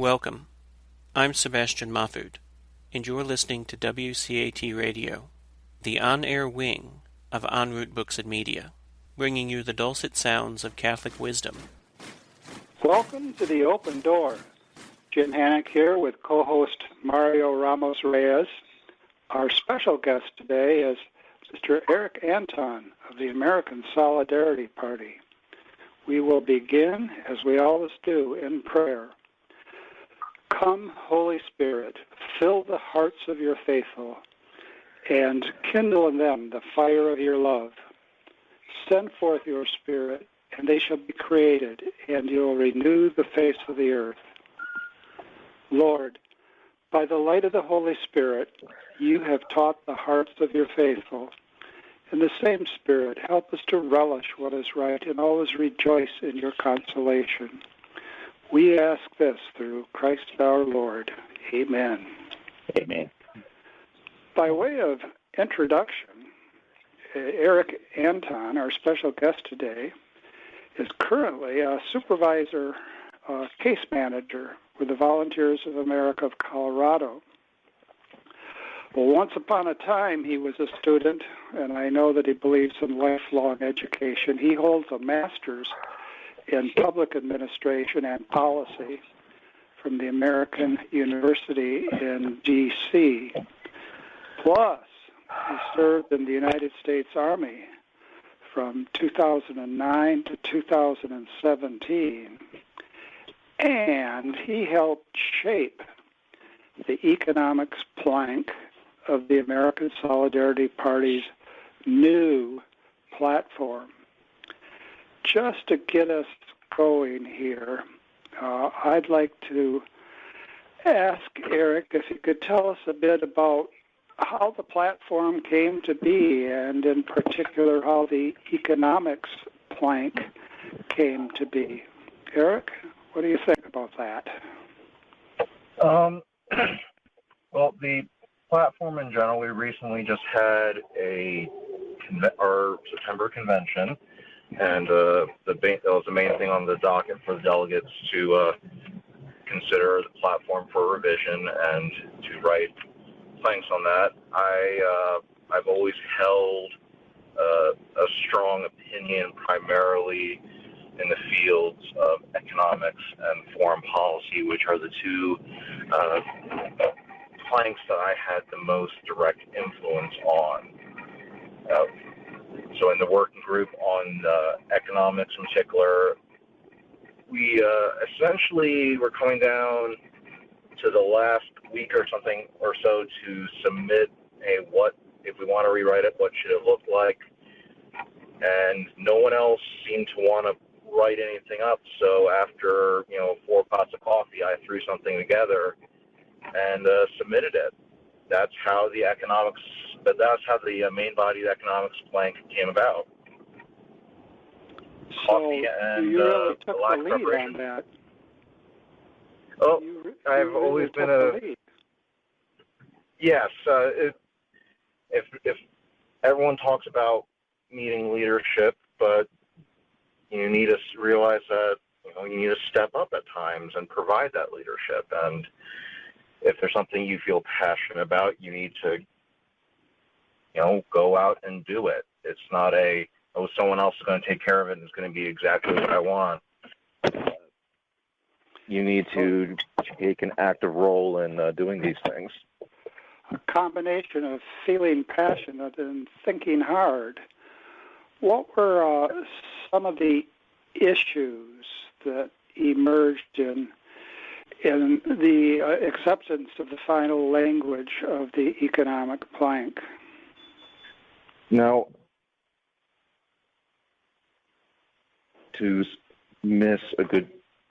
Welcome. I'm Sebastian Mahfood, and you're listening to WCAT Radio, the on-air wing of En Route Books and Media, bringing you the dulcet sounds of Catholic wisdom. Welcome to The Open Door. Jim Hanink here with co-host Mario Ramos-Reyes. Our special guest today is Mr. Eric Anton of the American Solidarity Party. We will begin, as we always do, in prayer. Come, Holy Spirit, fill the hearts of your faithful, and kindle in them the fire of your love. Send forth your Spirit, and they shall be created, and you will renew the face of the earth. Lord, by the light of the Holy Spirit, you have taught the hearts of your faithful. In the same Spirit, help us to relish what is right and always rejoice in your consolation. We ask this through Christ our Lord. Amen. Amen. By way of introduction, Eric Anton, our special guest today, is currently a supervisor, case manager with the Volunteers of America of Colorado. Well, once upon a time, he was a student, and I know that he believes in lifelong education. He holds a master's in public administration and policy from the American University in D.C. Plus, he served in the United States Army from 2009 to 2017, and he helped shape the economics plank of the American Solidarity Party's new platform. Just to get us going here, I'd like to ask Eric if you could tell us a bit about how the platform came to be, and in particular how the economics plank came to be. Eric, what do you think about that? Well, the platform in general, we recently just had our September convention, and that was the main thing on the docket for the delegates to consider the platform for revision and to write planks on that. I've always held a strong opinion primarily in the fields of economics and foreign policy, which are the two planks that I had the most direct influence on. So in the working group on economics in particular, we essentially were coming down to the last week or something or so to submit what, if we want to rewrite it, what should it look like? And no one else seemed to want to write anything up. So after 4 pots of coffee, I threw something together and submitted it. That's how the main body of the economics plank came about. So you really took the lead on that. Oh, I've always been a... Yes. If everyone talks about needing leadership, but you need to realize that you need to step up at times and provide that leadership. And if there's something you feel passionate about, you need to go out and do it. It's not someone else is going to take care of it and it's going to be exactly what I want. You need to take an active role in doing these things. A combination of feeling passionate and thinking hard. What were some of the issues that emerged in the acceptance of the final language of the economic plank? Now, to miss the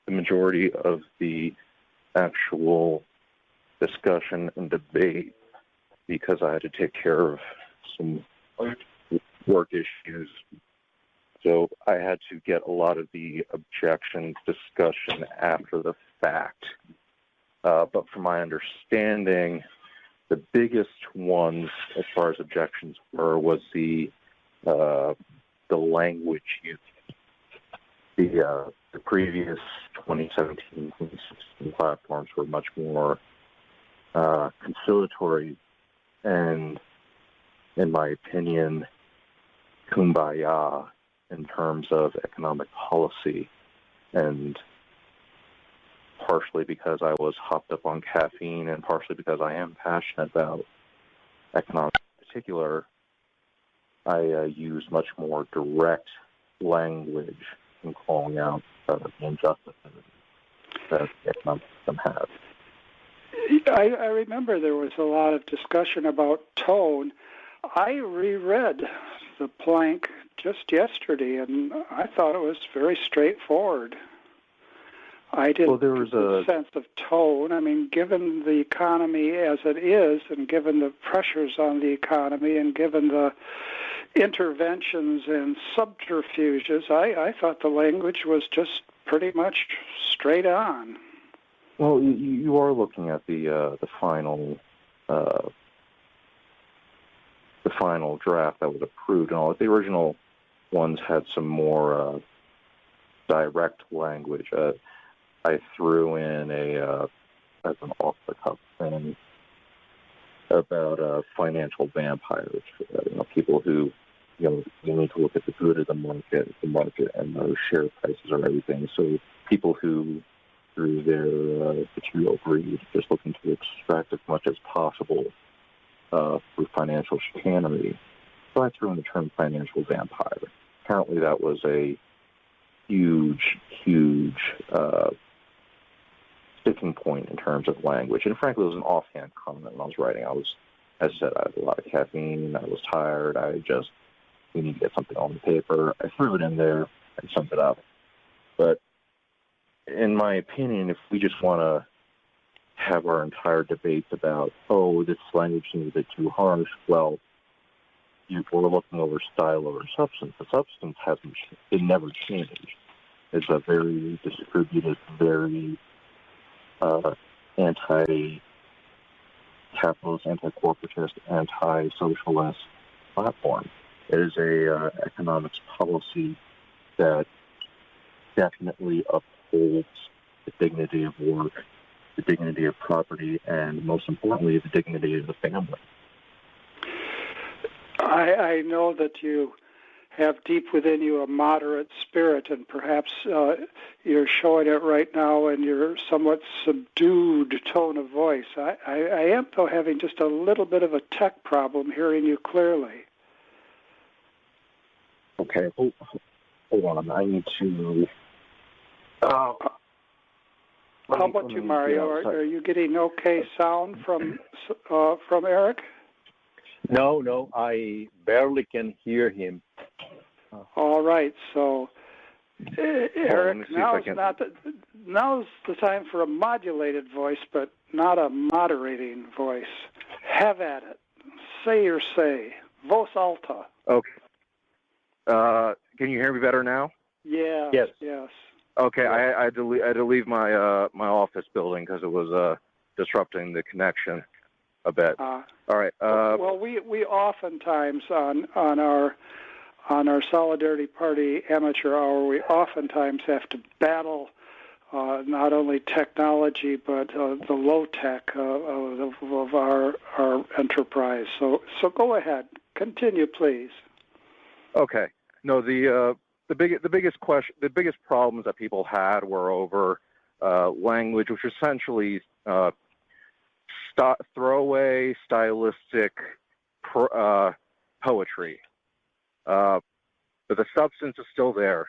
majority of the actual discussion and debate because I had to take care of some work issues. So I had to get a lot of the objections discussion after the fact. But from my understanding, the biggest ones as far as objections was the language used. The previous 2017, 2016 platforms were much more conciliatory and, in my opinion, kumbaya in terms of economic policy, and partially because I was hopped up on caffeine and partially because I am passionate about economics in particular, I use much more direct language in calling out the injustices that the economic system has. I remember there was a lot of discussion about tone. I reread the plank just yesterday, and I thought it was very straightforward. I didn't get a sense of tone. I mean, given the economy as it is, and given the pressures on the economy, and given the interventions and subterfuges, I thought the language was just pretty much straight on. Well, you are looking at the final draft that was approved, and all the original ones had some more direct language. I threw in as an off-the-cuff thing about financial vampires, people who, you need to look at the good of the market, and those share prices are everything. So people who, through their material greed, just looking to extract as much as possible through financial chicanery. So I threw in the term financial vampire. Apparently that was a huge sticking point in terms of language. And frankly, it was an offhand comment when I was writing. As I said, I had a lot of caffeine. I was tired. We need to get something on the paper. I threw it in there and summed it up. But in my opinion, if we just want to have our entire debates about, this language seems a bit too harsh, well, if we're looking over style over substance, the substance it never changed. It's a very distributed, very anti-capitalist, anti-corporatist, anti-socialist platform. It is a economics policy that definitely upholds the dignity of work, the dignity of property, and most importantly, the dignity of the family. I know that you have deep within you a moderate spirit, and perhaps you're showing it right now in your somewhat subdued tone of voice. I am, though, having just a little bit of a tech problem hearing you clearly. Okay, hold on. I need to... How about you, Mario? Are you getting okay sound from Eric? No, I barely can hear him. All right, so Eric, now's the time for a modulated voice, but not a moderating voice. Have at it. Say your say. Voz alta. Okay. Can you hear me better now? Yeah. Yes. Okay, I had to leave my office building because it was disrupting the connection a bit. All right. Well, we oftentimes on our Solidarity Party Amateur Hour, we oftentimes have to battle not only technology but the low tech of our enterprise. So go ahead, continue, please. Okay. No, the biggest problems that people had were over language, which essentially throwaway stylistic poetry. But the substance is still there.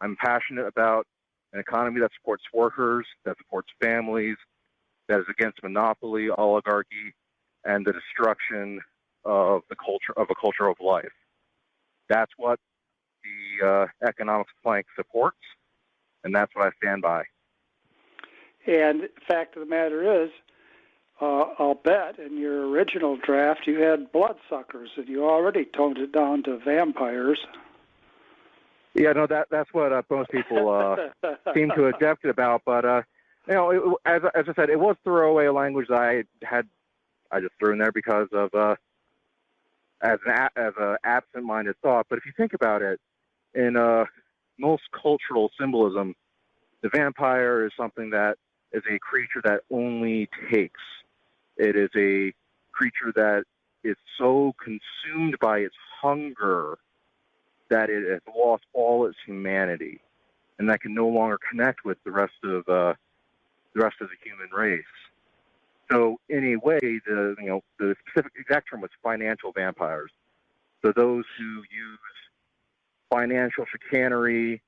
I'm passionate about an economy that supports workers, that supports families, that is against monopoly, oligarchy, and the destruction of a culture of life. That's what the economics plank supports, and that's what I stand by. And the fact of the matter is, I'll bet in your original draft you had bloodsuckers, and you already toned it down to vampires. Yeah, no, that's what most people seem to have objected about. But as I said, it was throwaway language that I just threw in there because of as an absent-minded thought. But if you think about it, in most cultural symbolism, The vampire is something that is a creature that only takes. It is a creature that is so consumed by its hunger that it has lost all its humanity, and that can no longer connect with the rest of the human race. So, in a way, the specific exact term was financial vampires. So those who use financial chicanery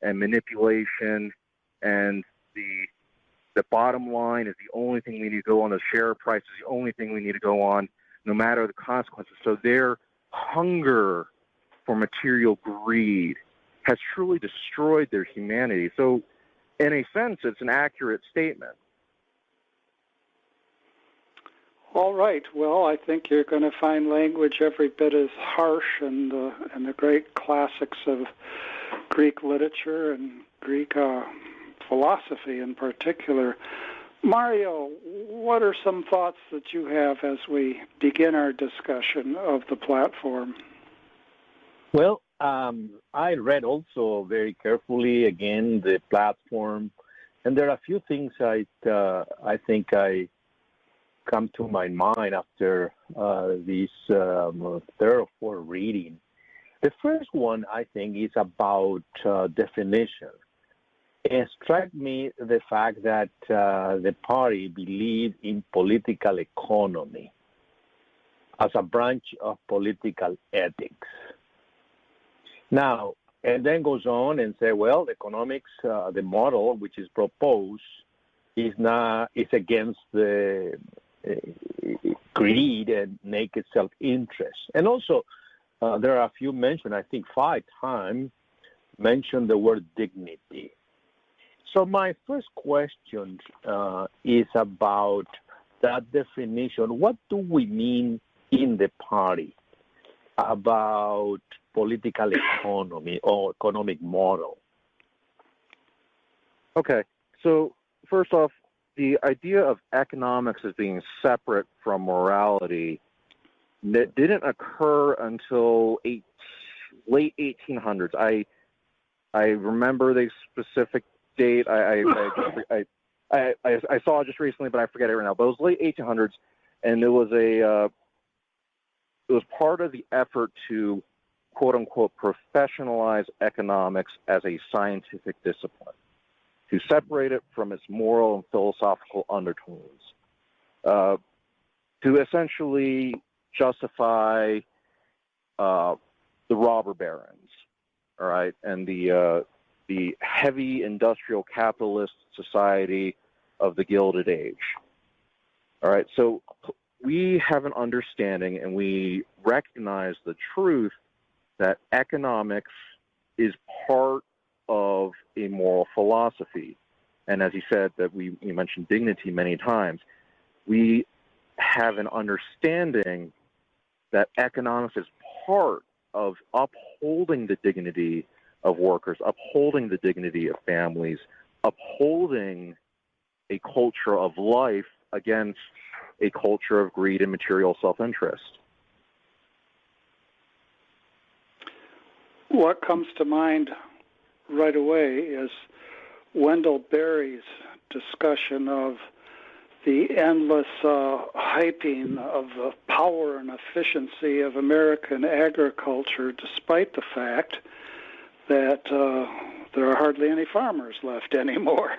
and manipulation, and the bottom line is the only thing we need to go on. The share price is the only thing we need to go on, no matter the consequences. So their hunger for material greed has truly destroyed their humanity. So, in a sense, it's an accurate statement. All right. Well, I think you're going to find language every bit as harsh in the great classics of Greek literature and Greek philosophy in particular. Mario, what are some thoughts that you have as we begin our discussion of the platform? Well, I read also very carefully again the platform, and there are a few things I think I come to my mind after this third or fourth reading. The first one, I think, is about definition. It struck me the fact that the party believed in political economy as a branch of political ethics. Now, and then goes on and say, well, economics, the model which is proposed is against the greed and naked self-interest. And also, there are a few mentioned, I think 5 times, mentioned the word dignity. So my first question is about that definition. What do we mean in the party about political economy or economic model? Okay, so first off, the idea of economics as being separate from morality didn't occur until late 1800s. I remember the specific date. I saw it just recently, but I forget it right now. But it was late 1800s, and it was part of the effort to quote unquote professionalize economics as a scientific discipline, to separate it from its moral and philosophical undertones, to essentially justify the robber barons, all right, and the heavy industrial capitalist society of the Gilded Age. All right, so we have an understanding and we recognize the truth that economics is part of a moral philosophy. And as he said, that you mentioned dignity many times, we have an understanding that economics is part of upholding the dignity of workers, upholding the dignity of families, upholding a culture of life against a culture of greed and material self-interest. What comes to mind right away is Wendell Berry's discussion of the endless hyping of the power and efficiency of American agriculture, despite the fact that there are hardly any farmers left anymore.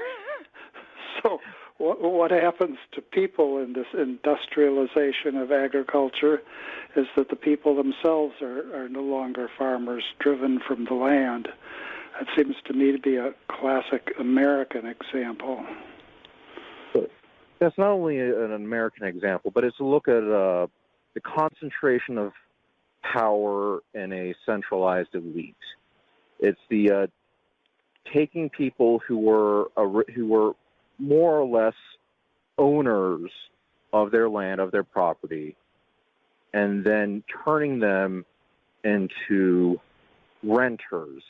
So what happens to people in this industrialization of agriculture is that the people themselves are no longer farmers driven from the land. That seems to me to be a classic American example. That's not only an American example, but it's a look at the concentration of power in a centralized elite. It's the taking people who were more or less owners of their land, of their property, and then turning them into renters,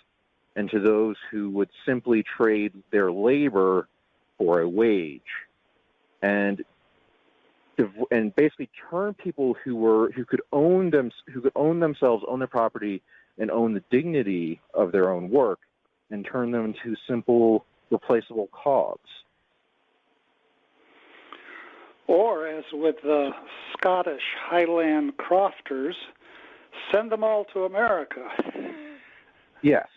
into those who would simply trade their labor for a wage, and basically turn people who could own themselves, own their property, and own the dignity of their own work, and turn them into simple replaceable cogs. Or, as with the Scottish Highland crofters, send them all to America. Yes.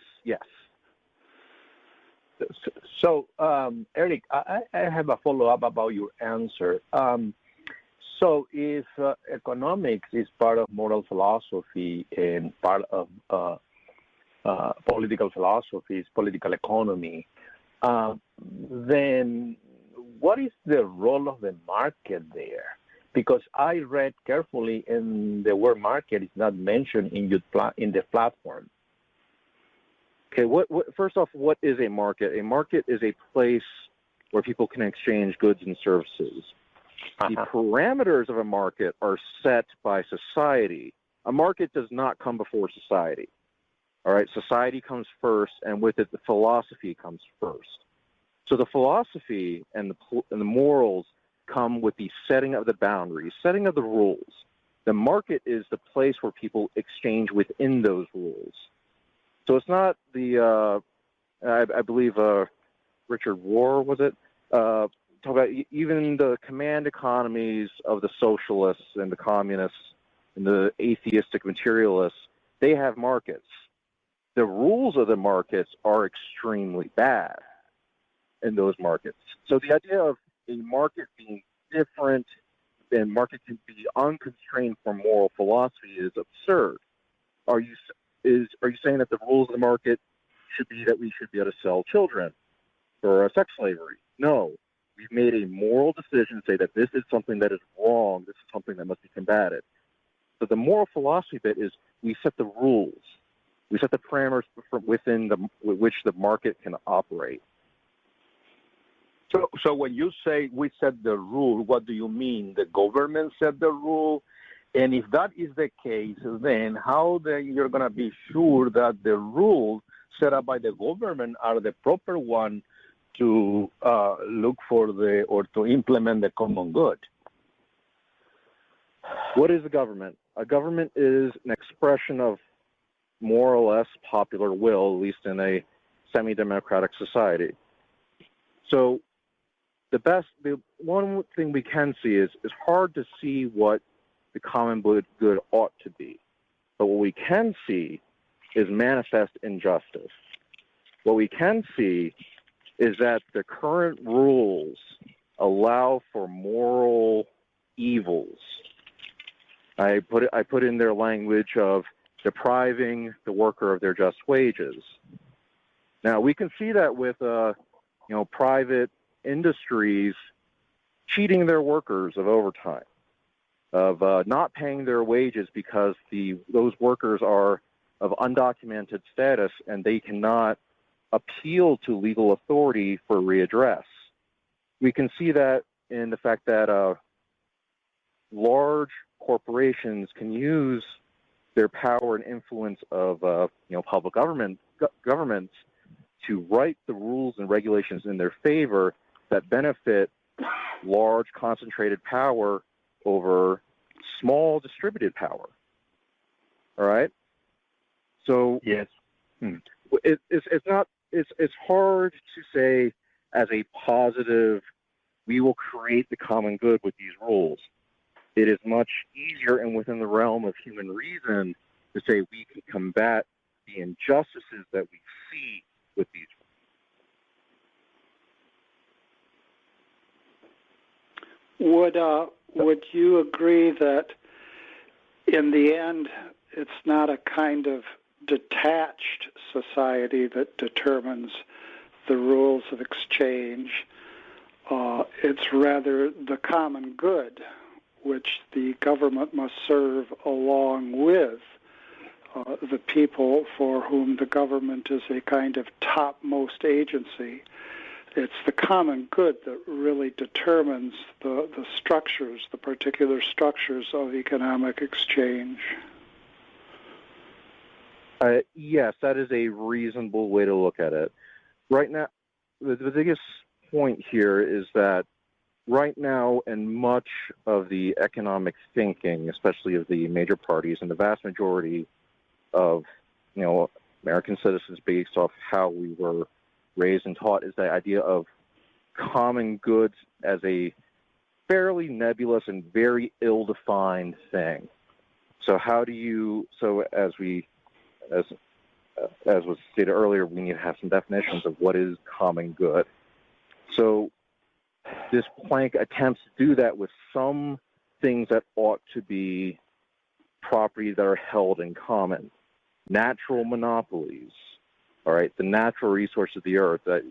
So, Eric, I have a follow-up about your answer. So if economics is part of moral philosophy and part of political philosophy is political economy, then what is the role of the market there? Because I read carefully, and the word market is not mentioned in the platform. Okay, first off, what is a market? A market is a place where people can exchange goods and services. The parameters of a market are set by society. A market does not come before society. All right, society comes first, and with it, the philosophy comes first. So the philosophy and the morals come with the setting of the boundaries, setting of the rules. The market is the place where people exchange within those rules. So it's not I believe Richard Rohr, was it? Talk about even the command economies of the socialists and the communists and the atheistic materialists, they have markets. The rules of the markets are extremely bad in those markets. So the idea of a market being different and market can be unconstrained from moral philosophy is absurd. Are you saying that the rules of the market should be that we should be able to sell children for sex slavery? No. We've made a moral decision to say that this is something that is wrong. This is something that must be combated. So the moral philosophy bit is we set the rules. We set the parameters within which the market can operate. So when you say we set the rule, what do you mean? The government set the rule? And if that is the case, then how then you're going to be sure that the rules set up by the government are the proper one to look for or to implement the common good? What is a government? A government is an expression of more or less popular will, at least in a semi-democratic society. So the one thing we can see is it's hard to see what the common good ought to be. But what we can see is manifest injustice. What we can see is that the current rules allow for moral evils. I put in their language of depriving the worker of their just wages. Now we can see that with private industries cheating their workers of overtime, of not paying their wages because those workers are of undocumented status and they cannot appeal to legal authority for readdress. We can see that in the fact that large corporations can use their power and influence of public governments to write the rules and regulations in their favor that benefit large concentrated power over small distributed power. All right. So yes, it's hard to say as a positive, we will create the common good with these rules. It is much easier and within the realm of human reason to say we can combat the injustices that we see with these rules. Would you agree that in the end it's not a kind of detached society that determines the rules of exchange? It's rather the common good, which the government must serve along with the people for whom the government is a kind of topmost agency. It's the common good that really determines the structures, the particular structures of economic exchange. Yes, that is a reasonable way to look at it. Right now, the biggest point here is that right now, in much of the economic thinking, especially of the major parties and the vast majority of American citizens, based off how we were raised and taught is the idea of common goods as a fairly nebulous and very ill-defined thing. So as was stated earlier, we need to have some definitions of what is common good. So this plank attempts to do that with some things that ought to be properties that are held in common. Natural monopolies, all right, the natural resources of the earth. That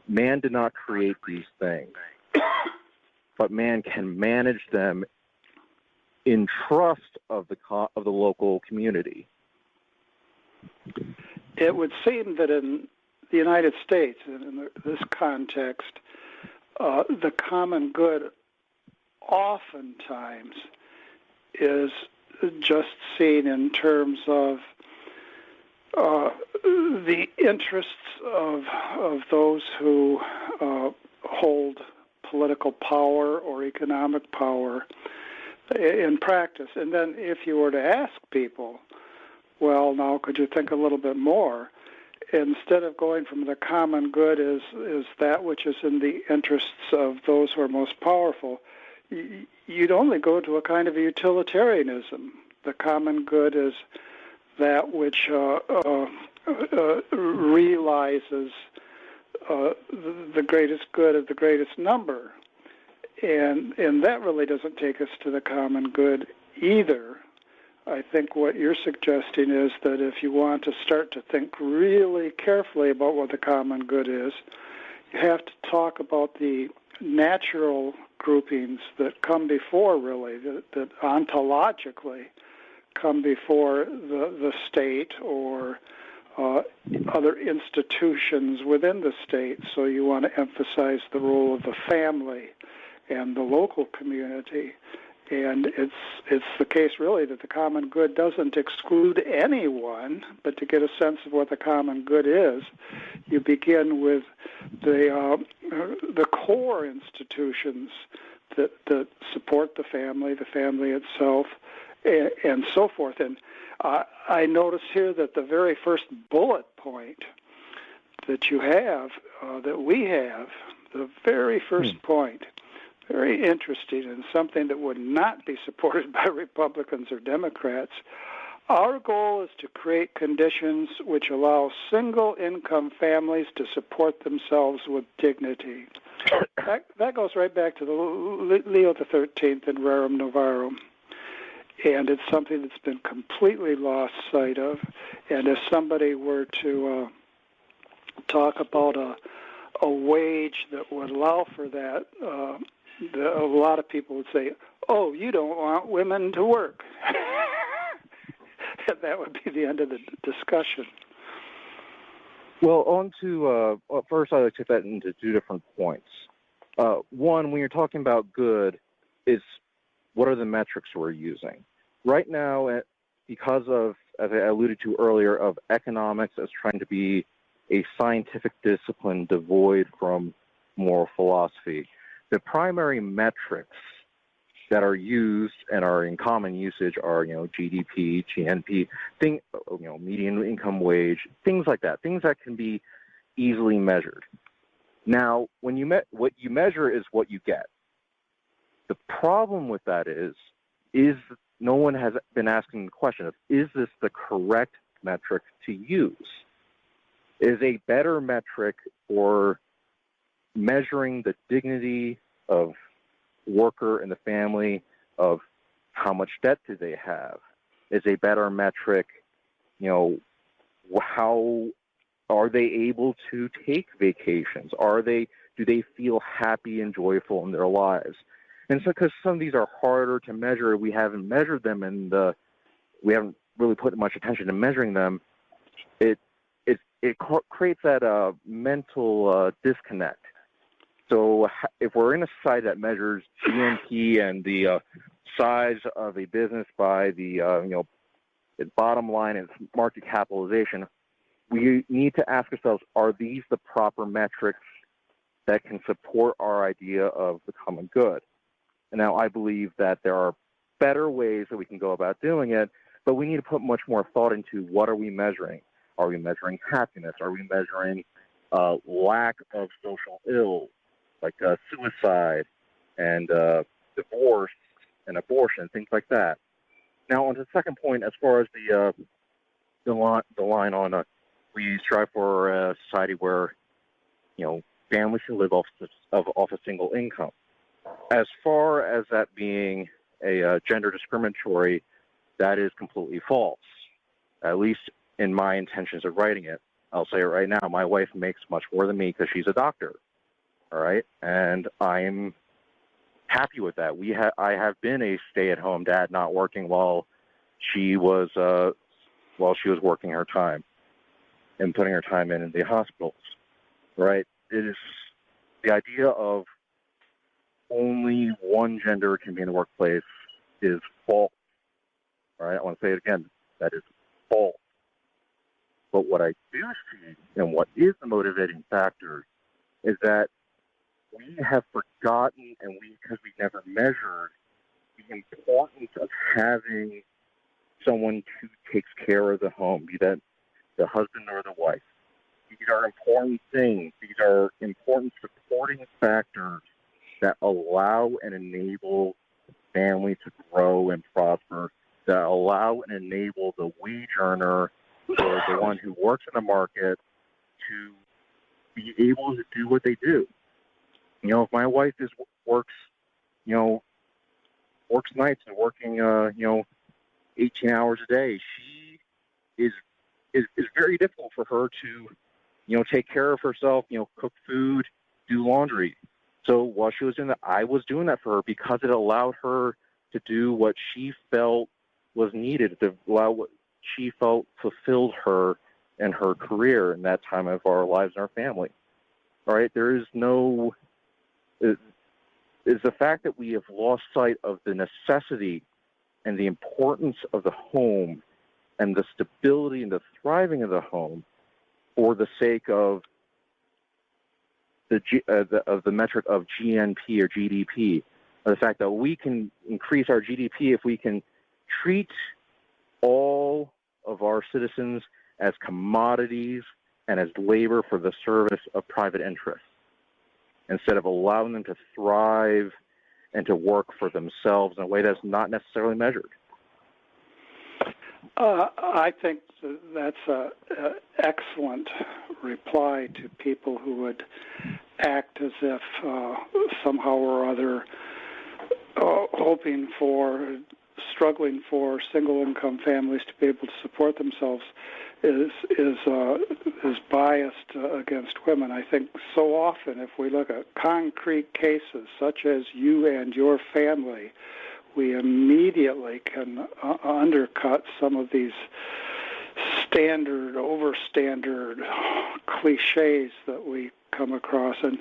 man did not create these things, but man can manage them in trust of the local community. It would seem that in the United States, in this context, the common good oftentimes is just seen in terms of the interests of those who hold political power or economic power in practice. And then if you were to ask people, well, now could you think a little bit more? Instead of going from the common good is that which is in the interests of those who are most powerful, you'd only go to a kind of utilitarianism. The common good is that which realizes the greatest good of the greatest number. And that really doesn't take us to the common good either. I think what you're suggesting is that if you want to start to think really carefully about what the common good is, you have to talk about the natural groupings that come before, really, that ontologically come before the state or other institutions within the state. So you want to emphasize the role of the family and the local community. And it's the case, really, that the common good doesn't exclude anyone, but to get a sense of what the common good is, you begin with the core institutions that support the family itself, and so forth. And I notice here that the very first bullet point that you have, that we have, the very first point, very interesting and something that would not be supported by Republicans or Democrats. Our goal is to create conditions which allow single-income families to support themselves with dignity. That goes right back to the Leo XIII in Rerum Novarum. And it's something that's been completely lost sight of. And if somebody were to talk about a wage that would allow for that, a lot of people would say, oh, you don't want women to work. And that would be the end of the discussion. Well, on to, first I'd like to take that into two different points. One, when you're talking about good, is what are the metrics we're using? Right now, because of, as I alluded to earlier, of economics as trying to be a scientific discipline devoid from moral philosophy, the primary metrics that are used and are in common usage are, GDP, GNP, median income wage, things like that, things that can be easily measured. Now, when what you measure is what you get. The problem with that is no one has been asking the question of, is this the correct metric to use? Is a better metric for measuring the dignity of worker and the family, of how much debt do they have, is a better metric, how are they able to take vacations? Do they feel happy and joyful in their lives? And so, because some of these are harder to measure, we haven't measured them, and we haven't really put much attention to measuring them. It creates that mental disconnect. So, if we're in a society that measures GNP and the size of a business by the its bottom line and market capitalization, we need to ask ourselves: are these the proper metrics that can support our idea of the common good? And now I believe that there are better ways that we can go about doing it, but we need to put much more thought into what are we measuring? Are we measuring happiness? Are we measuring lack of social ills like suicide and divorce and abortion, things like that. Now, on to the second point, as far as the line on we strive for a society where families can live off a single income. As far as that being a gender discriminatory, that is completely false. At least in my intentions of writing it, I'll say it right now. My wife makes much more than me because she's a doctor. All right, and I'm happy with that. I have been a stay-at-home dad, not working while she was working her time and putting her time in the hospitals. Right? It is the idea of only one gender can be in the workplace is false. All right, I want to say it again. That is false. But what I do see, and what is the motivating factor, is that we have forgotten, and because we've never measured the importance of having someone who takes care of the home, be that the husband or the wife. These are important things. These are important supporting factors that allow and enable the family to grow and prosper, that allow and enable the wage earner or the one who works in the market to be able to do what they do. If my wife works nights and working 18 hours a day, she is very difficult for her to take care of herself, cook food, do laundry. So while she was doing that, I was doing that for her because it allowed her to do what she felt was needed, to allow what she felt fulfilled her and her career in that time of our lives and our family. All right, there is no... is the fact that we have lost sight of the necessity and the importance of the home and the stability and the thriving of the home for the sake of the metric of GNP or GDP, or the fact that we can increase our GDP if we can treat all of our citizens as commodities and as labor for the service of private interests, instead of allowing them to thrive and to work for themselves in a way that's not necessarily measured. I think that's an excellent reply to people who would act as if somehow or other struggling for single-income families to be able to support themselves is biased against women. I think so often, if we look at concrete cases such as you and your family, we immediately can undercut some of these overstandard cliches that we come across. And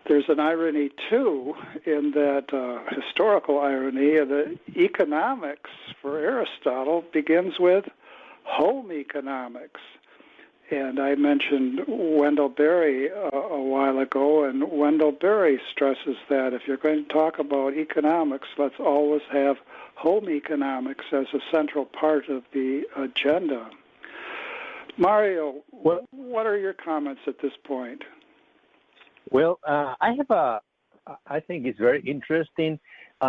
there's an irony, too, in that historical irony that economics for Aristotle begins with home economics. And I mentioned Wendell Berry a while ago, and Wendell Berry stresses that if you're going to talk about economics, let's always have home economics as a central part of the agenda. Mario, what are your comments at this point? Well, I think it's very interesting.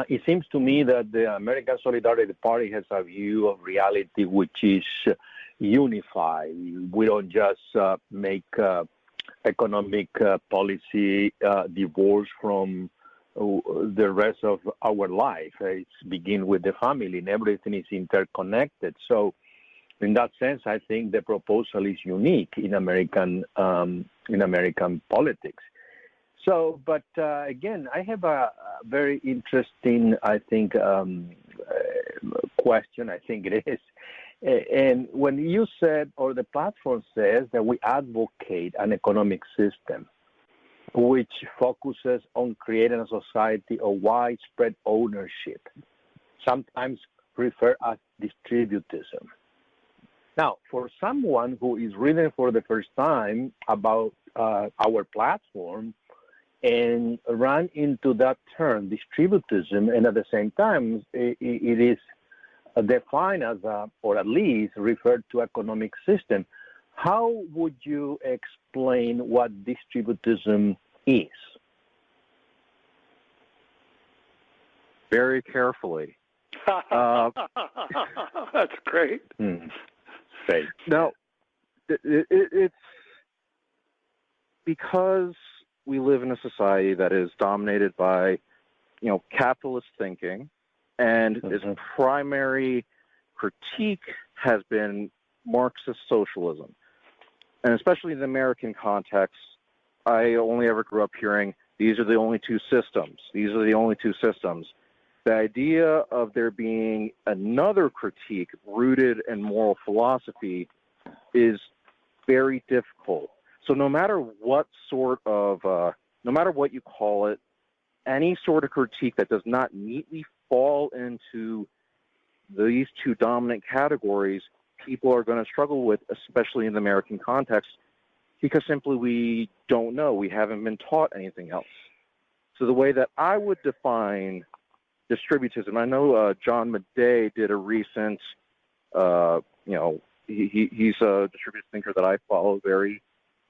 It seems to me that the American Solidarity Party has a view of reality which is unified. We don't just make economic policy divorced from the rest of our life. It's begin with the family, and everything is interconnected. So, in that sense, I think the proposal is unique in American politics. So, but again, I have a very interesting, I think, question. I think it is. And when you said, or the platform says, that we advocate an economic system which focuses on creating a society of widespread ownership, sometimes referred as distributism. Now, for someone who is reading for the first time about our platform and run into that term, distributism, and at the same time, it is defined as or at least referred to economic system, how would you explain what distributism is? Very carefully. That's great. Say. Now, it's because we live in a society that is dominated by, capitalist thinking, and its primary critique has been Marxist socialism. And especially in the American context, I only ever grew up hearing, these are the only two systems. These are the only two systems. The idea of there being another critique rooted in moral philosophy is very difficult. So no matter what you call it, any sort of critique that does not neatly fall into these two dominant categories, people are going to struggle with, especially in the American context, because simply we don't know. We haven't been taught anything else. So the way that I would define distributism, I know John Madej did a recent, he's a distributive thinker that I follow very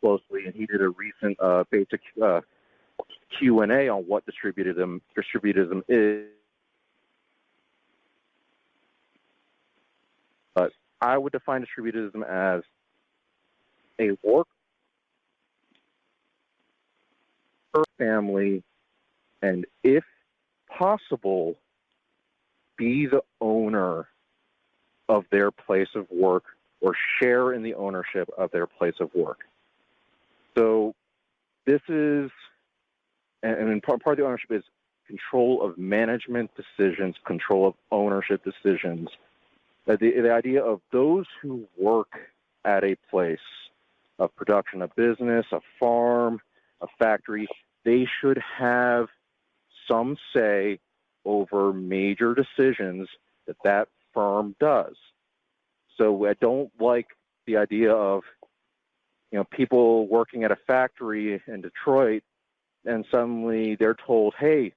closely, and he did a recent basic Q&A on what distributism is. But I would define distributism as a work per family, and if possible, be the owner of their place of work or share in the ownership of their place of work. So this is, and part of the ownership is control of management decisions, control of ownership decisions. The idea of those who work at a place of production, a business, a farm, a factory, they should have some say over major decisions that firm does. So I don't like the idea of, people working at a factory in Detroit and suddenly they're told, hey,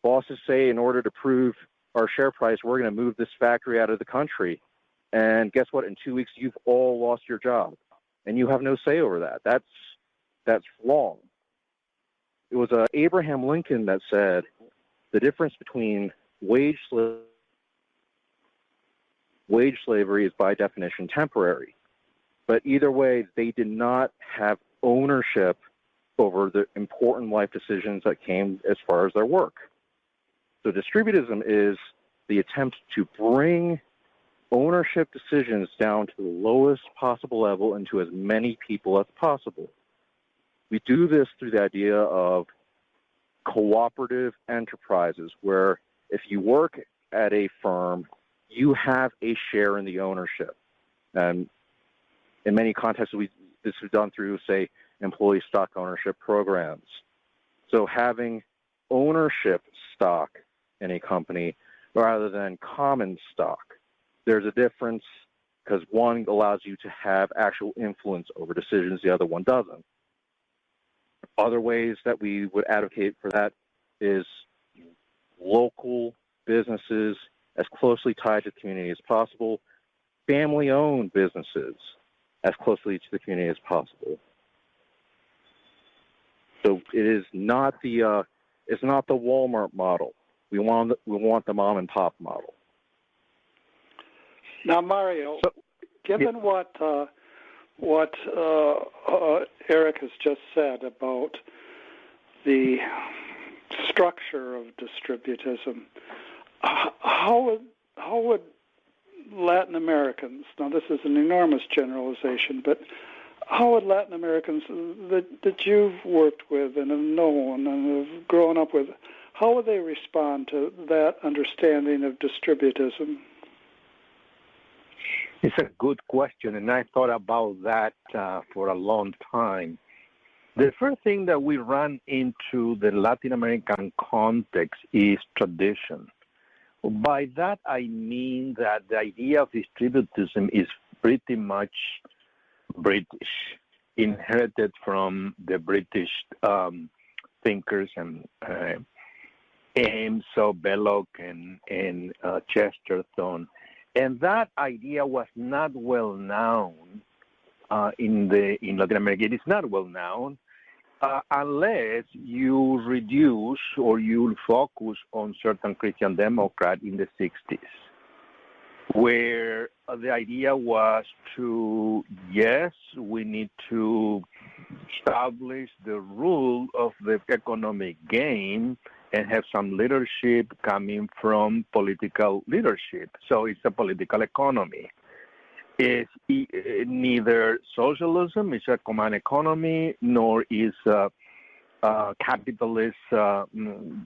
bosses say in order to prove our share price, we're going to move this factory out of the country. And guess what? In 2 weeks, you've all lost your job. And you have no say over that. That's wrong. It was Abraham Lincoln that said the difference between wage slavery is by definition temporary. But either way, they did not have ownership over the important life decisions that came as far as their work. So distributism is the attempt to bring ownership decisions down to the lowest possible level and to as many people as possible. We do this through the idea of cooperative enterprises, where if you work at a firm, you have a share in the ownership. And in many contexts, this is done through, say, employee stock ownership programs. So having ownership stock in a company rather than common stock, there's a difference because one allows you to have actual influence over decisions, the other one doesn't. Other ways that we would advocate for that is local businesses as closely tied to the community as possible, family-owned businesses as closely to the community as possible. So it is not the Walmart model. We want the mom and pop model. Now, Mario, given what Eric has just said about the structure of distributism, how would Latin Americans, now this is an enormous generalization, but how would Latin Americans that you've worked with and have known and have grown up with, how would they respond to that understanding of distributism? It's a good question, and I thought about that for a long time. The first thing that we run into the Latin American context is tradition. By that, I mean that the idea of distributism is pretty much British, inherited from the British thinkers and Ames, Belloc, and Chesterton. And that idea was not well known in Latin America. It is not well known unless you reduce or you focus on certain Christian Democrats in the 60s, where the idea was to, yes, we need to establish the rule of the economic game and have some leadership coming from political leadership. So it's a political economy. It's neither socialism, it's a command economy, nor is capitalist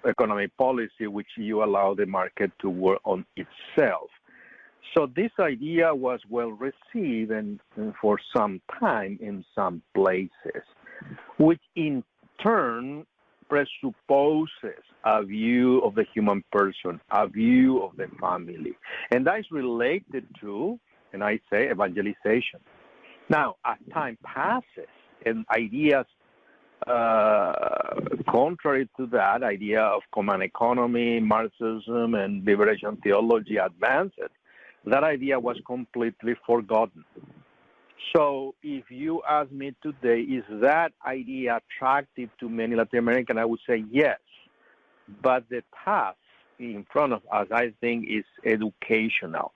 economic policy, which you allow the market to work on itself. So this idea was well received and for some time in some places, which in turn presupposes a view of the human person, a view of the family. And that is related to, and I say, evangelization. Now, as time passes and ideas contrary to that idea of common economy, Marxism, and liberation theology advanced, that idea was completely forgotten. So if you ask me today, is that idea attractive to many Latin Americans, I would say yes. But the path in front of us, I think, is educational.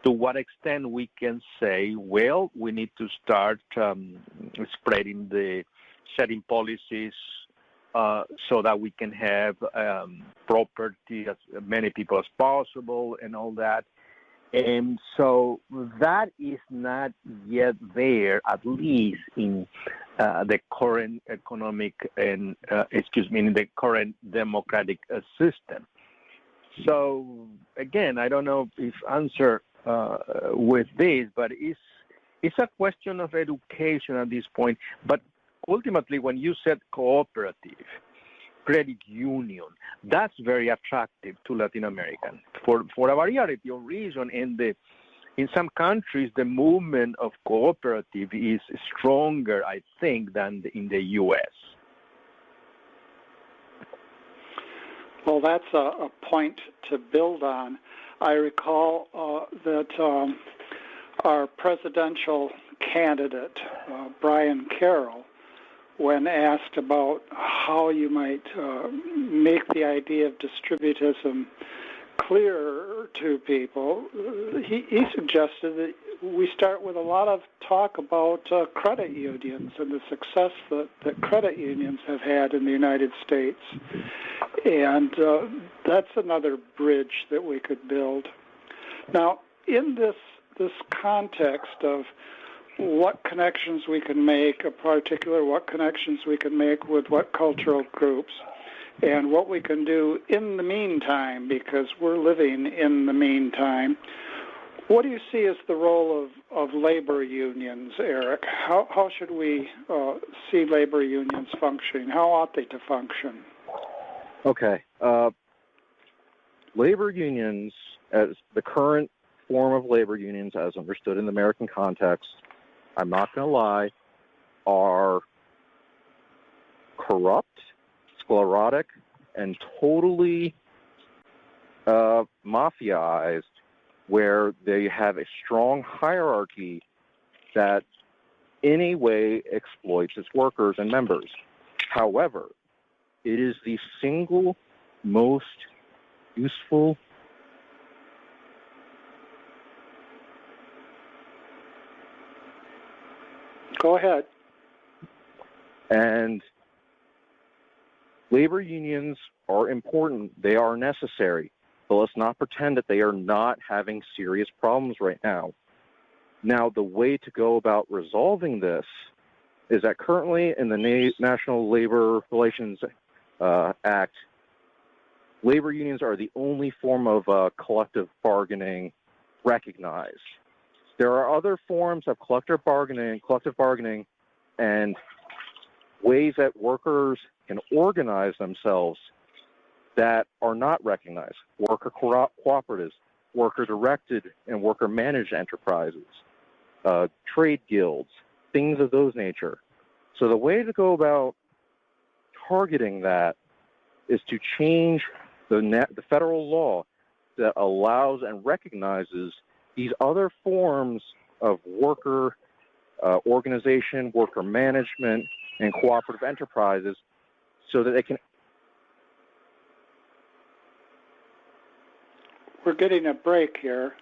To what extent we can say, well, we need to start setting policies so that we can have property as many people as possible and all that. And so that is not yet there, at least in the current economic and, in the current democratic system. So again, I don't know if answer with this, but it's a question of education at this point. But ultimately, when you said cooperative, credit union, that's very attractive to Latin Americans for a variety of reasons. And in some countries, the movement of cooperative is stronger, I think, than in the U.S. Well, that's a point to build on. I recall that our presidential candidate, Brian Carroll, when asked about how you might make the idea of distributism clearer to people, he suggested that we start with a lot of talk about credit unions and the success that credit unions have had in the United States. And that's another bridge that we could build. Now, in this context of what connections we can make, what connections we can make with what cultural groups, and what we can do in the meantime, because we're living in the meantime. What do you see as the role of labor unions, Eric? How should we see labor unions functioning? How ought they to function? Okay. Labor unions, as the current form of labor unions as understood in the American context, I'm not going to lie, are corrupt, sclerotic, and totally mafiaized, where they have a strong hierarchy that in a way exploits its workers and members. However, it is the single most useful Go ahead. And labor unions are important. They are necessary. But let's not pretend that they are not having serious problems right now. Now, the way to go about resolving this is that currently in the National Labor Relations Act, labor unions are the only form of collective bargaining recognized. There are other forms of collective bargaining, and ways that workers can organize themselves that are not recognized. Worker cooperatives, worker-directed and worker-managed enterprises, trade guilds, things of those nature. So the way to go about targeting that is to change the federal law that allows and recognizes these other forms of worker organization, worker management, and cooperative enterprises so that they can. We're getting a break here.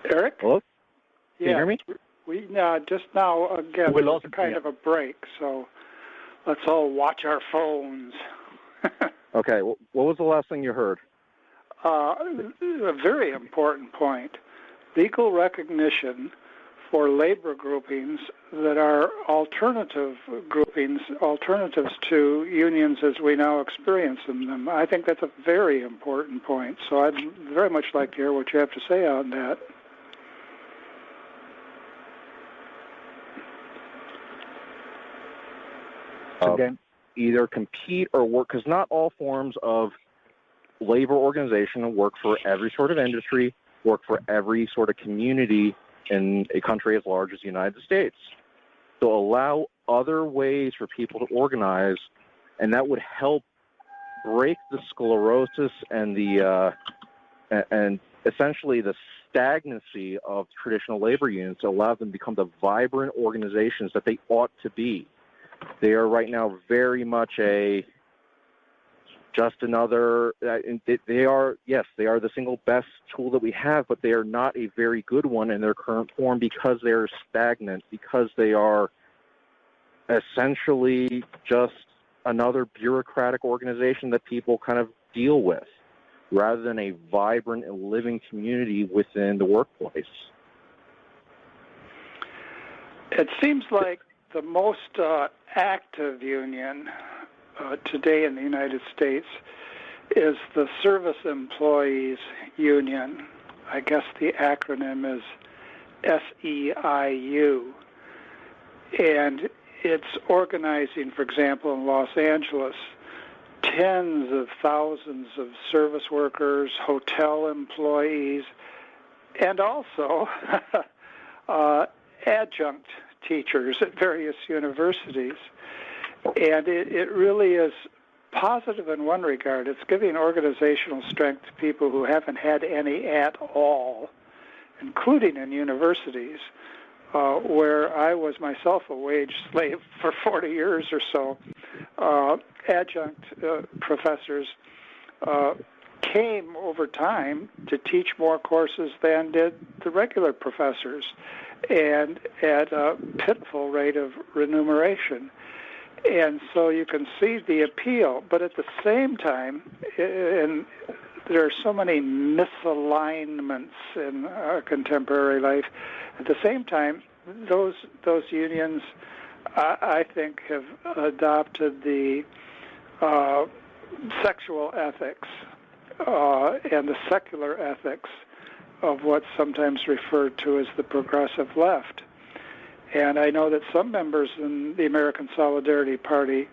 Eric? Hello? Can you hear me? We just now, again, We lost kind of a break, so let's all watch our phones. Okay, what was the last thing you heard? A very important point. Legal recognition for labor groupings that are alternative groupings, alternatives to unions as we now experience them. I think that's a very important point. So I'd very much like to hear what you have to say on that. Again, either compete or work, because not all forms of labor organization work for every sort of industry, work for every sort of community in a country as large as the United States. So allow other ways for people to organize, and that would help break the sclerosis and the and essentially the stagnancy of traditional labor unions to allow them to become the vibrant organizations that they ought to be. They are right now very much just another, they are the single best tool that we have, but they are not a very good one in their current form because they are stagnant, because they are essentially just another bureaucratic organization that people kind of deal with, rather than a vibrant and living community within the workplace. It seems like the most active union today in the United States is the Service Employees Union. I guess the acronym is SEIU. And it's organizing, for example, in Los Angeles, tens of thousands of service workers, hotel employees, and also adjunct teachers at various universities. And it really is positive in one regard. It's giving organizational strength to people who haven't had any at all, including in universities, where I was myself a wage slave for 40 years or so. Adjunct professors came over time to teach more courses than did the regular professors, and at a pitiful rate of remuneration. And so you can see the appeal, but at the same time, and there are so many misalignments in our contemporary life, at the same time, those unions, I think, have adopted the sexual ethics and the secular ethics of what's sometimes referred to as the progressive left. And I know that some members in the American Solidarity Party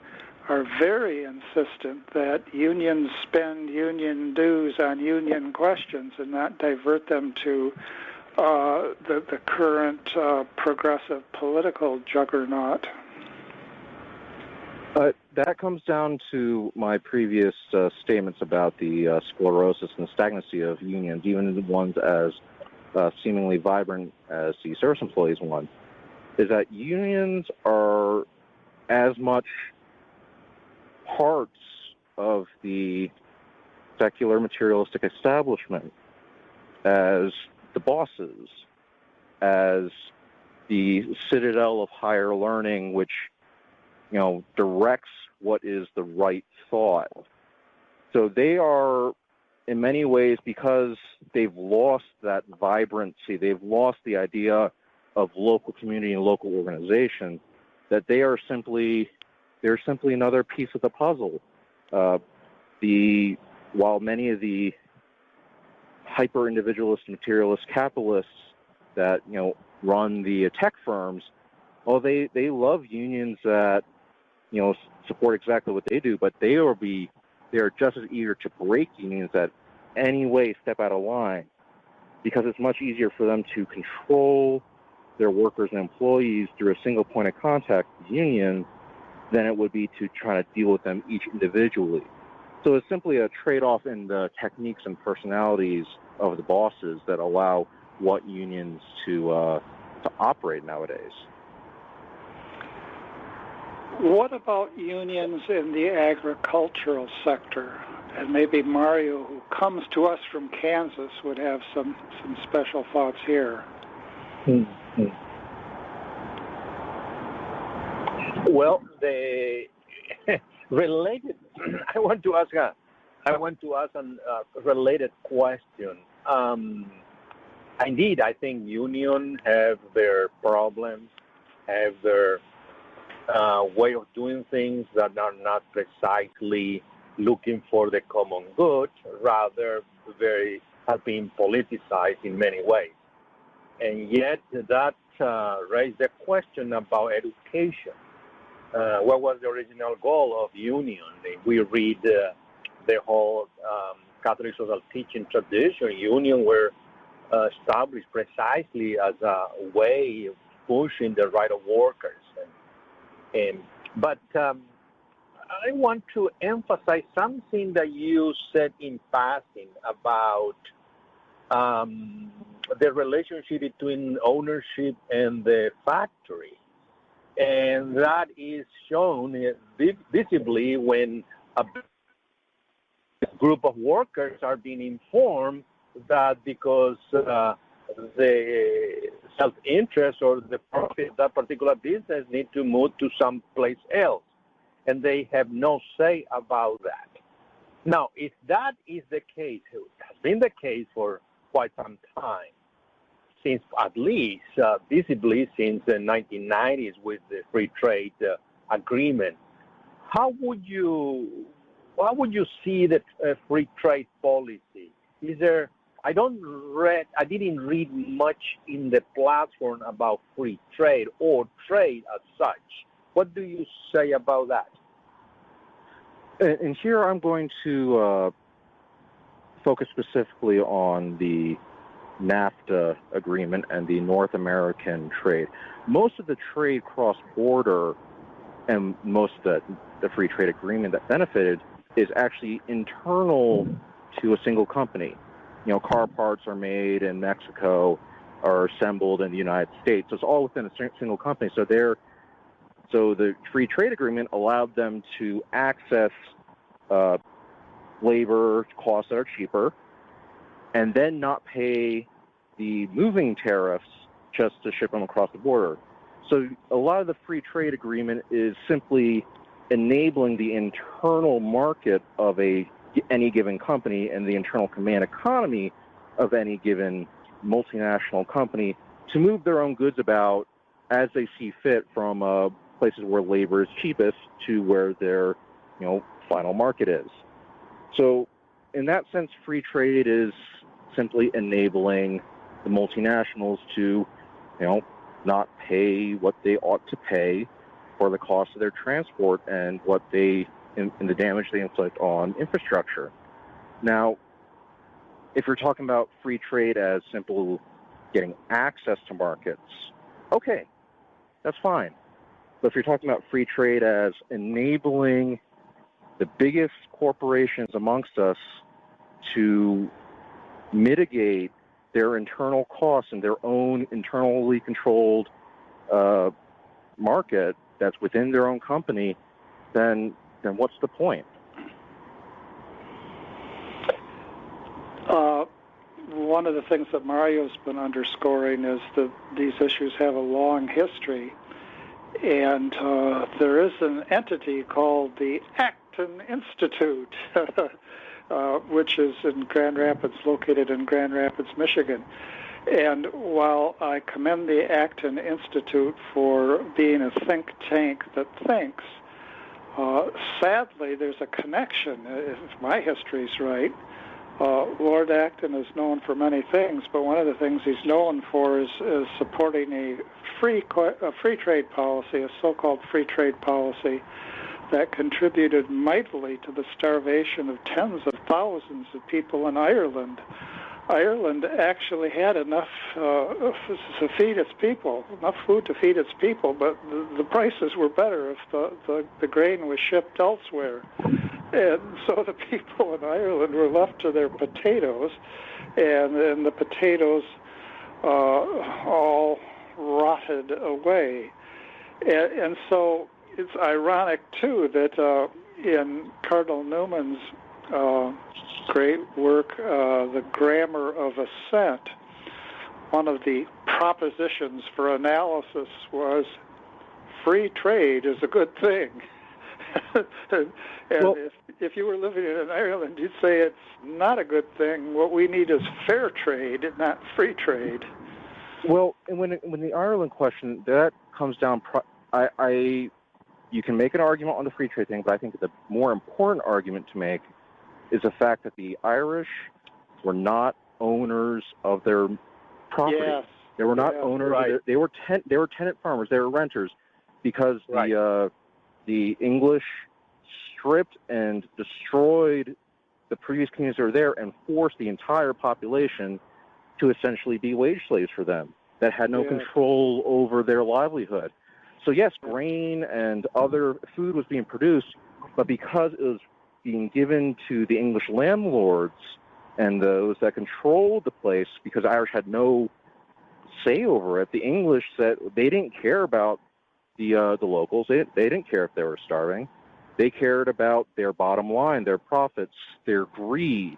are very insistent that unions spend union dues on union questions and not divert them to the current progressive political juggernaut. That comes down to my previous statements about the sclerosis and the stagnancy of unions, even the ones as seemingly vibrant as the service employees one, is that unions are as much parts of the secular materialistic establishment as the bosses, as the citadel of higher learning, which, directs what is the right thought. So they are, in many ways, because they've lost that vibrancy, they've lost the idea of local community and local organization, that they're simply another piece of the puzzle. While many of the hyper-individualist, materialist capitalists that run the tech firms, they love unions that support exactly what they do, but they are just as eager to break unions that any way step out of line, because it's much easier for them to control their workers and employees through a single point of contact, the union, than it would be to try to deal with them each individually. So it's simply a trade-off in the techniques and personalities of the bosses that allow what unions to operate nowadays. What about unions in the agricultural sector? And maybe Mario, who comes to us from Kansas, would have some special thoughts here. Mm-hmm. Well, the related. I want to ask a related question. Indeed, I think unions have their problems, have their way of doing things that are not precisely looking for the common good, rather have been politicized in many ways. And yet that raised the question about education. What was the original goal of union? If we read the whole Catholic social teaching tradition, union were established precisely as a way of pushing the right of workers. But I want to emphasize something that you said in passing about the relationship between ownership and the factory. And that is shown visibly when a group of workers are being informed that because the self-interest or the profit of that particular business need to move to someplace else, and they have no say about that. Now, if that is the case, it has been the case for quite some time, since at least visibly since the 1990s with the free trade agreement. How would you see the free trade policy? Is there? I didn't read much in the platform about free trade or trade as such. What do you say about that? And here I'm going to focus specifically on the NAFTA agreement and the North American trade. Most of the trade cross-border and most of the free trade agreement that benefited is actually internal to a single company. You know, car parts are made in Mexico, are assembled in the United States. So it's all within a single company. So the free trade agreement allowed them to access labor costs that are cheaper, and then not pay the moving tariffs just to ship them across the border. So a lot of the free trade agreement is simply enabling the internal market of any given company and the internal command economy of any given multinational company to move their own goods about as they see fit from places where labor is cheapest to where their final market is. So in that sense, free trade is simply enabling the multinationals to not pay what they ought to pay for the cost of their transport and what and the damage they inflict on infrastructure. Now, if you're talking about free trade as simple getting access to markets, okay, that's fine. But if you're talking about free trade as enabling the biggest corporations amongst us to mitigate their internal costs and their own internally controlled market that's within their own company, then what's the point? One of the things that Mario's been underscoring is that these issues have a long history, and there is an entity called the Acton Institute, which is in Grand Rapids, located in Grand Rapids, Michigan. And while I commend the Acton Institute for being a think tank that thinks, sadly, there's a connection, if my history's right. Lord Acton is known for many things, but one of the things he's known for is supporting a free trade policy, a so-called free trade policy, that contributed mightily to the starvation of tens of thousands of people in Ireland. Ireland actually had enough to feed its people, enough food to feed its people, but the prices were better if the grain was shipped elsewhere. And so the people in Ireland were left to their potatoes, and then the potatoes all rotted away. And so it's ironic, too, that in Cardinal Newman's great work, The Grammar of Assent, one of the propositions for analysis was free trade is a good thing. and well, if you were living in Ireland, you'd say it's not a good thing. What we need is fair trade, not free trade. Well, and when the Ireland question, that comes down, you can make an argument on the free trade thing, but I think the more important argument to make is the fact that the Irish were not owners of their property. Yes. They were not owners. Right. They were tenant farmers. They were renters, because the English stripped and destroyed the previous communities that were there and forced the entire population to essentially be wage slaves for them that had no control over their livelihood. So yes, grain and other food was being produced, but because it was being given to the English landlords and those that controlled the place, because the Irish had no say over it, the English said they didn't care about the locals. They didn't care if they were starving. They cared about their bottom line, their profits, their greed.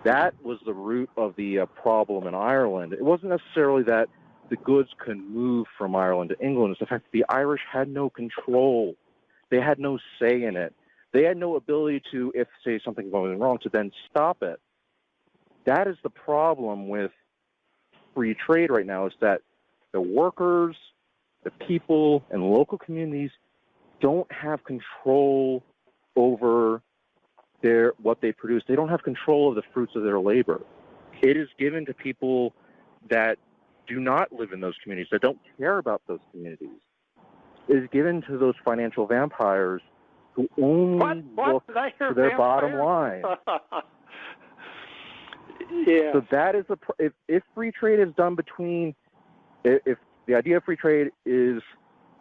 That was the root of the problem in Ireland. It wasn't necessarily that the goods could move from Ireland to England. It's the fact that the Irish had no control. They had no say in it. They had no ability to, if, say, something was going wrong, to then stop it. That is the problem with free trade right now, is that the workers, the people, and local communities don't have control over what they produce. They don't have control of the fruits of their labor. It is given to people that do not live in those communities, that don't care about those communities. It is given to those financial vampires who only look to their bottom line. Yeah. So that is if free trade is done between, if the idea of free trade is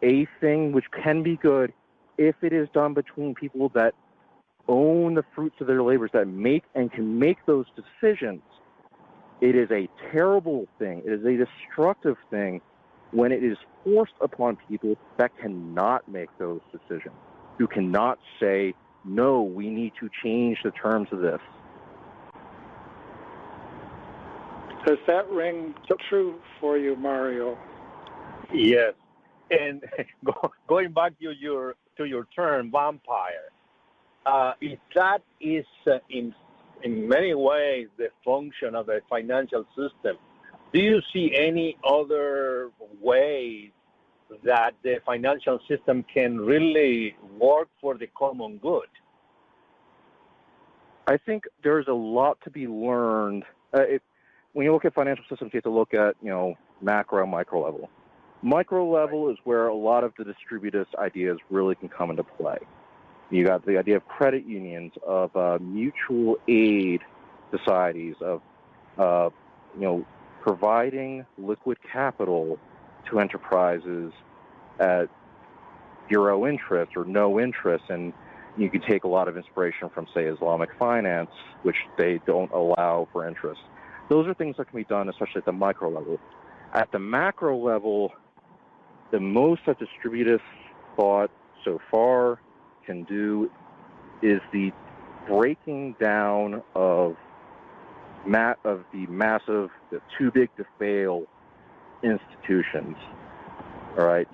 a thing which can be good, if it is done between people that own the fruits of their labors, that make and can make those decisions, it is a terrible thing. It is a destructive thing when it is forced upon people that cannot make those decisions, who cannot say, no, we need to change the terms of this. Does that ring true for you, Mario? Yes. And going back to your term, vampire, if that is in many ways the function of the financial system, do you see any other ways that the financial system can really work for the common good? I think there's a lot to be learned. When you look at financial systems, you have to look at, macro and micro level. Micro level is where a lot of the distributist ideas really can come into play. You got the idea of credit unions, of mutual aid societies, of providing liquid capital to enterprises at zero interest or no interest, and you can take a lot of inspiration from, say, Islamic finance, which they don't allow for interest. Those are things that can be done, especially at the micro level. At the macro level, the most that distributists thought so far can do is the breaking down of the massive, the too big to fail institutions. All right,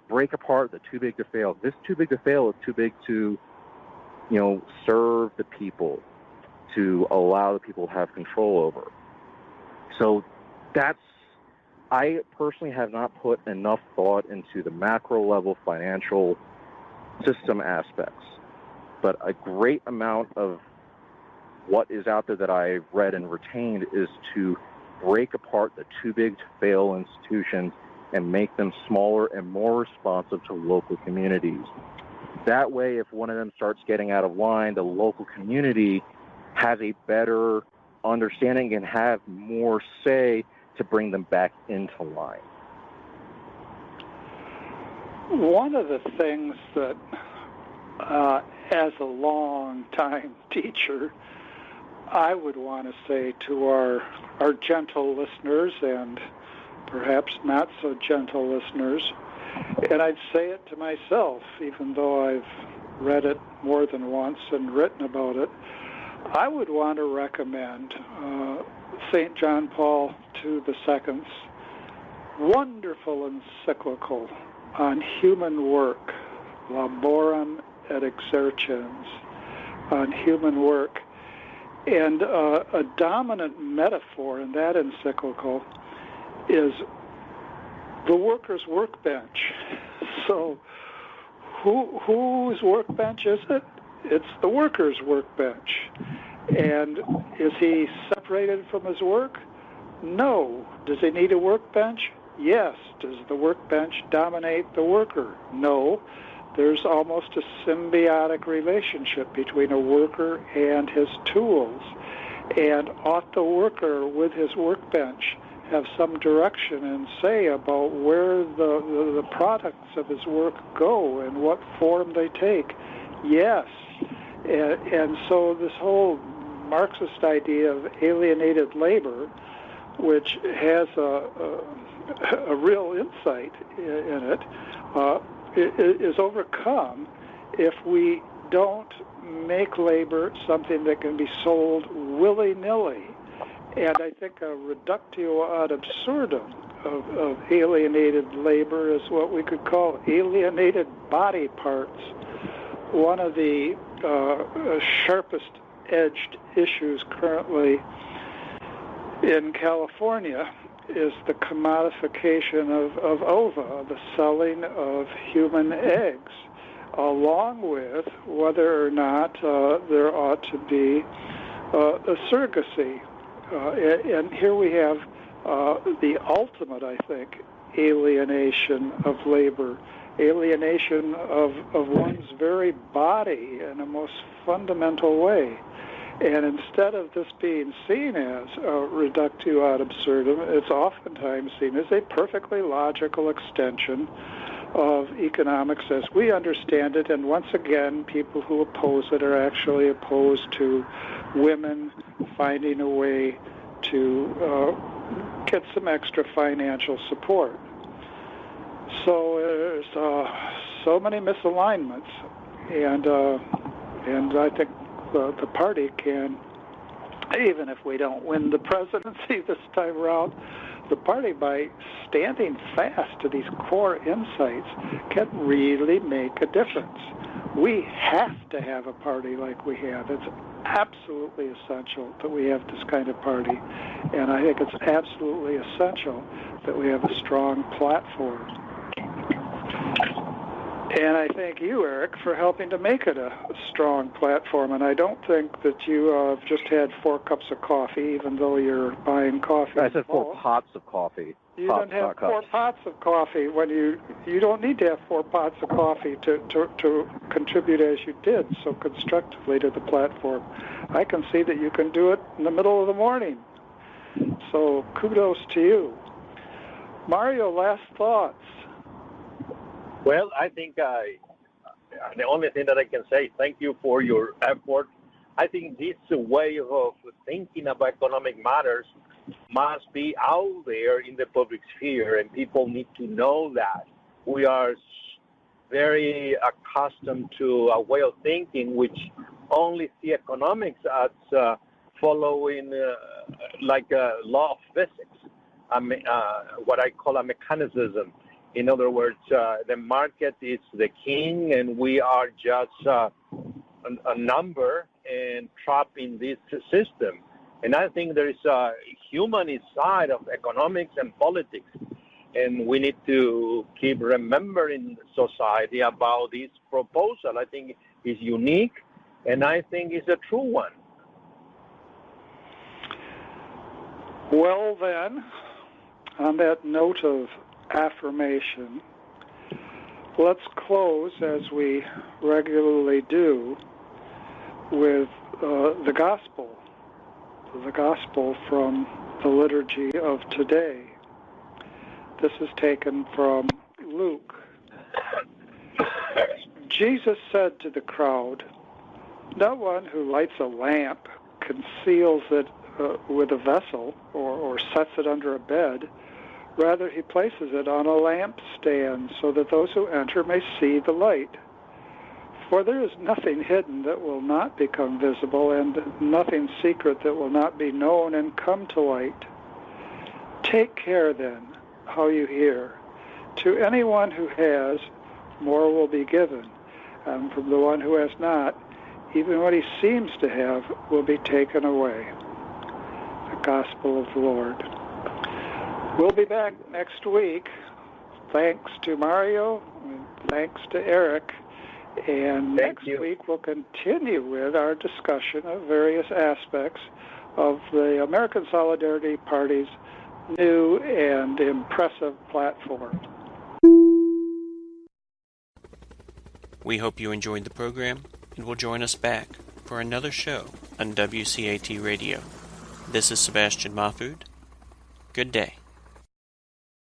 break apart the too big to fail. This too big to fail is too big to, serve the people, to allow the people to have control over. So I personally have not put enough thought into the macro level financial system aspects, but a great amount of what is out there that I've read and retained is to break apart the too big to fail institutions and make them smaller and more responsive to local communities. That way, if one of them starts getting out of line, the local community has a better understanding and have more say to bring them back into line. One of the things that as a long-time teacher, I would want to say to our gentle listeners and perhaps not so gentle listeners, and I'd say it to myself, even though I've read it more than once and written about it, I would want to recommend St. John Paul II's wonderful encyclical on human work, Laborem et Exercens, on human work. And a dominant metaphor in that encyclical is the worker's workbench. So whose workbench is it? It's the worker's workbench. And is he separated from his work? No. Does he need a workbench? Yes. Does the workbench dominate the worker? No. There's almost a symbiotic relationship between a worker and his tools. And ought the worker with his workbench have some direction and say about where the products of his work go and what form they take? Yes. And so this whole Marxist idea of alienated labor, which has a real insight in it, is overcome if we don't make labor something that can be sold willy-nilly. And I think a reductio ad absurdum of alienated labor is what we could call alienated body parts. One of the sharpest-edged issues currently in California is the commodification of ova, the selling of human eggs, along with whether or not there ought to be a surrogacy. And here we have the ultimate, I think, alienation of labor, alienation of one's very body in a most fundamental way. And instead of this being seen as a reductio ad absurdum, it's oftentimes seen as a perfectly logical extension of economics as we understand it. And once again, people who oppose it are actually opposed to women finding a way to get some extra financial support. So there's so many misalignments, and I think the party can, even if we don't win the presidency this time around, the party, by standing fast to these core insights, can really make a difference. We have to have a party like we have. It's absolutely essential that we have this kind of party, and I think it's absolutely essential that we have a strong platform. And I thank you, Eric, for helping to make it a strong platform. And I don't think that you have just had 4 cups of coffee, even though you're buying coffee. I said 4 pots of coffee. You don't have 4 pots of coffee when you don't need to have 4 pots of coffee to contribute as you did so constructively to the platform. I can see that you can do it in the middle of the morning. So kudos to you. Mario, last thoughts? Well, I think the only thing that I can say, thank you for your effort. I think this way of thinking about economic matters must be out there in the public sphere, and people need to know that. We are very accustomed to a way of thinking which only see economics as following like a law of physics, what I call a mechanicism. In other words, the market is the king, and we are just a number and trapped in this system. And I think there is a human side of economics and politics, and we need to keep remembering society about this proposal. I think it's unique, and I think it's a true one. Well, then, on that note of affirmation, let's close, as we regularly do, with the gospel from the liturgy of today. This is taken from Luke. Jesus said to the crowd, "No one who lights a lamp conceals it with a vessel or sets it under a bed. Rather, he places it on a lampstand so that those who enter may see the light. For there is nothing hidden that will not become visible, and nothing secret that will not be known and come to light. Take care, then, how you hear. To anyone who has, more will be given, and from the one who has not, even what he seems to have will be taken away." The Gospel of the Lord. We'll be back next week. Thanks to Mario, and thanks to Eric. And next week we'll continue with our discussion of various aspects of the American Solidarity Party's new and impressive platform. We hope you enjoyed the program and will join us back for another show on WCAT Radio. This is Sebastian Mahfood. Good day.